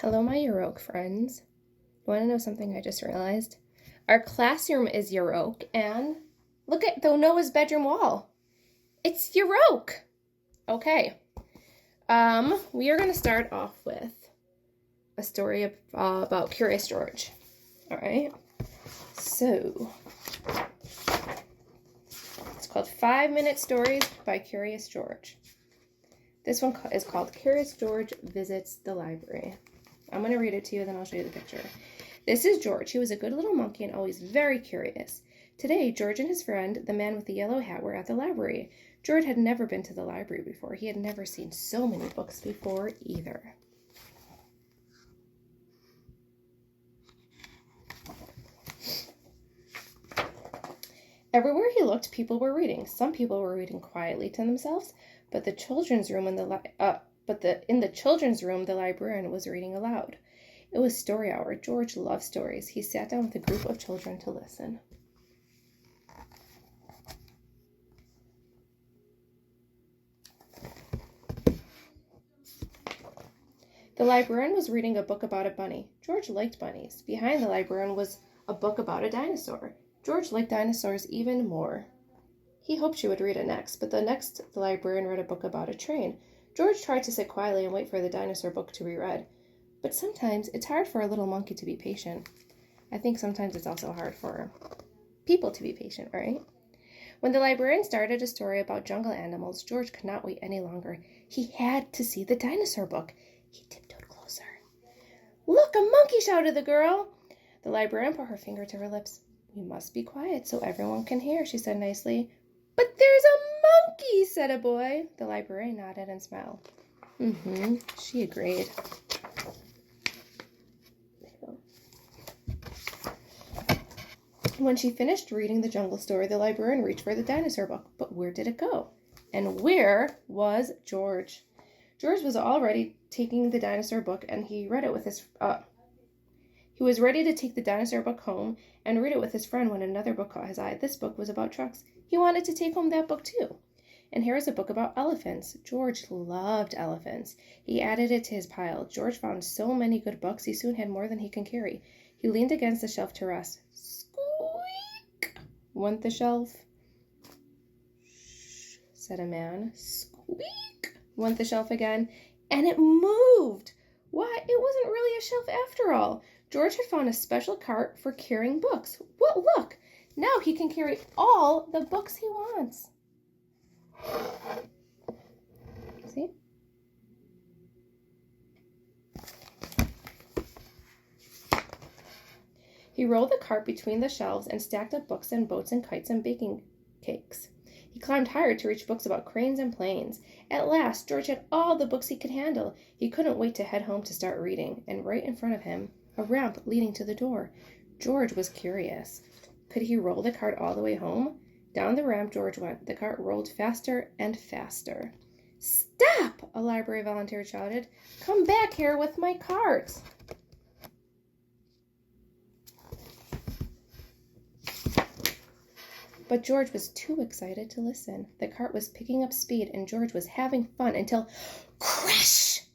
Hello, my Yoroke friends. You want to know something I just realized? Our classroom is Yoroke, and look at the Noah's bedroom wall. It's Yoroke. Okay. We are going to start off with a story about Curious George. All right. So, it's called 5-Minute Stories by Curious George. This one is called Curious George Visits the Library. I'm going to read it to you, then I'll show you the picture. This is George. He was a good little monkey and always very curious. Today, George and his friend, the man with the yellow hat, were at the library. George had never been to the library before. He had never seen so many books before either. Everywhere he looked, people were reading. Some people were reading quietly to themselves, but in the children's room, the librarian was reading aloud. It was story hour. George loved stories. He sat down with a group of children to listen. The librarian was reading a book about a bunny. George liked bunnies. Behind the librarian was a book about a dinosaur. George liked dinosaurs even more. He hoped she would read it next, but the librarian read a book about a train. George tried to sit quietly and wait for the dinosaur book to be read. But sometimes it's hard for a little monkey to be patient. I think sometimes it's also hard for people to be patient, right? When the librarian started a story about jungle animals, George could not wait any longer. He had to see the dinosaur book. He tiptoed closer. "Look, a monkey!" shouted the girl. The librarian put her finger to her lips. "We must be quiet so everyone can hear," she said nicely. "But there's a monkey," said a boy. The librarian nodded and smiled. She agreed. When she finished reading the jungle story, the librarian reached for the dinosaur book. But where did it go? And where was George? George was already taking the dinosaur book, and he read it with his He was ready to take the dinosaur book home and read it with his friend when another book caught his eye. This book was about trucks. He wanted to take home that book too. And here is a book about elephants. George loved elephants. He added it to his pile. George found so many good books, he soon had more than he can carry. He leaned against the shelf to rest. "Squeak!" went the shelf. "Shh," said a man. "Squeak!" went the shelf again. And it moved. Why, it wasn't really a shelf after all. George had found a special cart for carrying books. Well, look! Now he can carry all the books he wants. See? He rolled the cart between the shelves and stacked up books and boats and kites and baking cakes. He climbed higher to reach books about cranes and planes. At last, George had all the books he could handle. He couldn't wait to head home to start reading. And right in front of him, a ramp leading to the door. George was curious. Could he roll the cart all the way home? Down the ramp George went. The cart rolled faster and faster. "Stop!" a library volunteer shouted. "Come back here with my cart." But George was too excited to listen. The cart was picking up speed, and George was having fun until crash!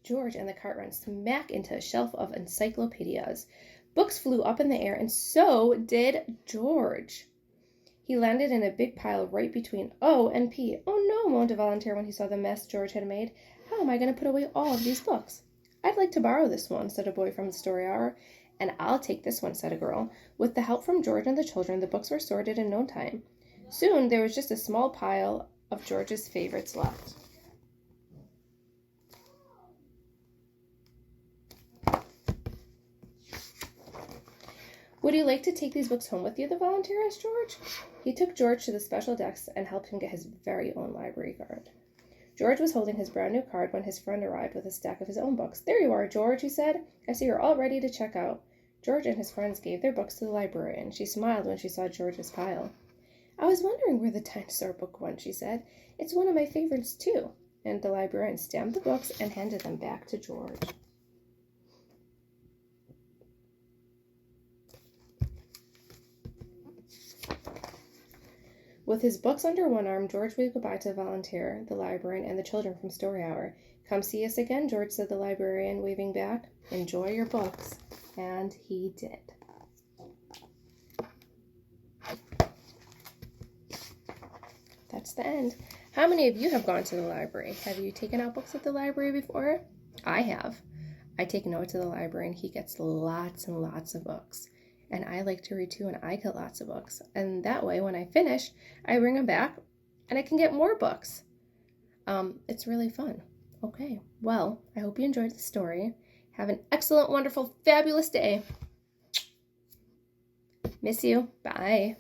George and the cart ran smack into a shelf of encyclopedias. Books flew up in the air, and so did George. He landed in a big pile right between O and P. "Oh no," moaned a volunteer when he saw the mess George had made. "How am I going to put away all of these books?" "I'd like to borrow this one," said a boy from the story hour. "And I'll take this one," said a girl. With the help from George and the children, the books were sorted in no time. Soon there was just a small pile of George's favorites left. "Would you like to take these books home with you?" the volunteer asked George. He took George to the special desk and helped him get his very own library card. George was holding his brand new card when his friend arrived with a stack of his own books. "There you are, George," he said. "I see you're all ready to check out." George and his friends gave their books to the librarian. She smiled when she saw George's pile. "I was wondering where the dinosaur book went," she said. "It's one of my favorites, too." And the librarian stamped the books and handed them back to George. With his books under one arm, George waved goodbye to the volunteer, the librarian, and the children from Story Hour. Come see us again, George, said the librarian, waving back. Enjoy your books. And he did. That's the end. How many of you have gone to the library? Have you taken out books at the library before? I have. I take Noah to the library and he gets lots and lots of books. And I like to read too, and I get lots of books. And that way, when I finish, I bring them back and I can get more books. It's really fun. Okay, well, I hope you enjoyed the story. Have an excellent, wonderful, fabulous day. Miss you. Bye.